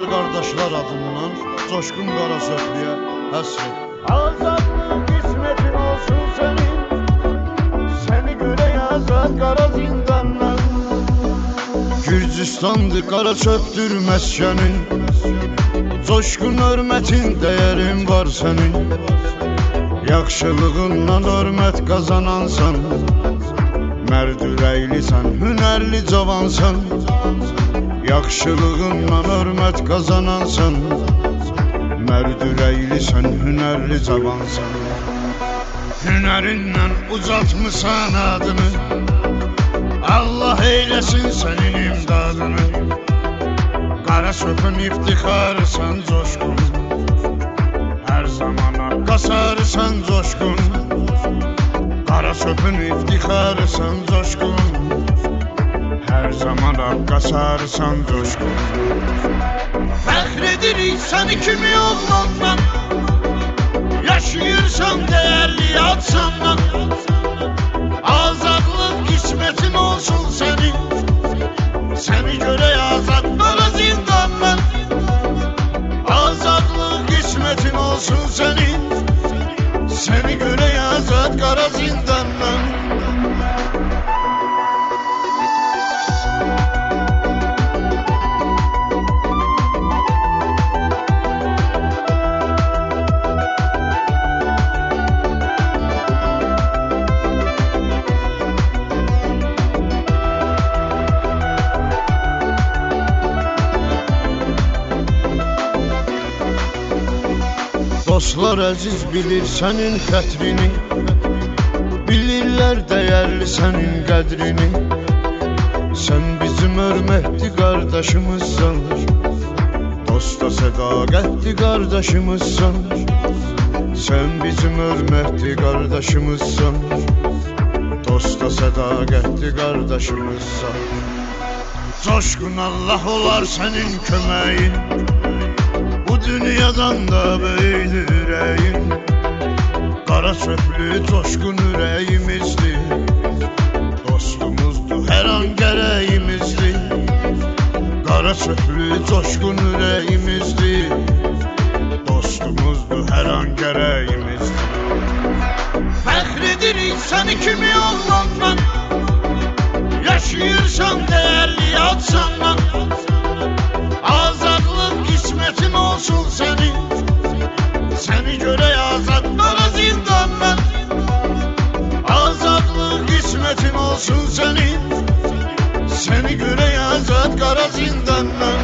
Kardeşler adından Coşkun Karasöklü'ye həsr. Azadlıq qismətin olsun sənin, səni görək azad qara zindandan. Gürcüstandır, Qarasöktür məskənin, Coşkun hörmətin, dəyərin var sənin. Yaxşılığından hörmət qazanansan, mərd ürəklisən, hünərli cavansan. Yaxşılığından hörmət qazanansan, mərd ürəklisən, hünərli cavansan. Hünərindən ucaltmısan adını, Allah eyləsin sənin imdadını. Qarasökün iftixarısan Coşkun, hər zamana qasarısan Coşkun. Qarasökün iftixarısan Coşkun, hər zamana qasarısan Coşkun. Fəxr edirik səni kimi oğlandan, yaşayırsan dəyərli adsandan. Azadlıq qismətin olsun sənin, səni görək azad qara zindandan. Azadlıq qismətin olsun sənin, səni görək azad qara zindandan. Dostlar əziz bilir sənin xətrini, bilirlər dəyərli sənin qədrini. Sən bizim hörmətli qardaşımızsan, dosta sədaqətli qardaşımızsan. Sən bizim hörmətli qardaşımızsan, dosta sədaqətli qardaşımızsan. Coşkun Allah olar sənin köməyin, dünyadan da böylü ürəyin. Qarasöklü Coşkun ürəyimizdir, dostumuzdur hər an gərəyimizdir. Qarasöklü Coşkun ürəyimizdir, dostumuzdur hər an gərəyimizdir. Fəxr edirik səni kimi oğlandan, yaşayırsan dəyərli adsandan. Azadlıq qismətin olsun sənin, səni görək azad qara zindandan. Azadlıq qismətin olsun sənin, səni görək azad qara zindandan.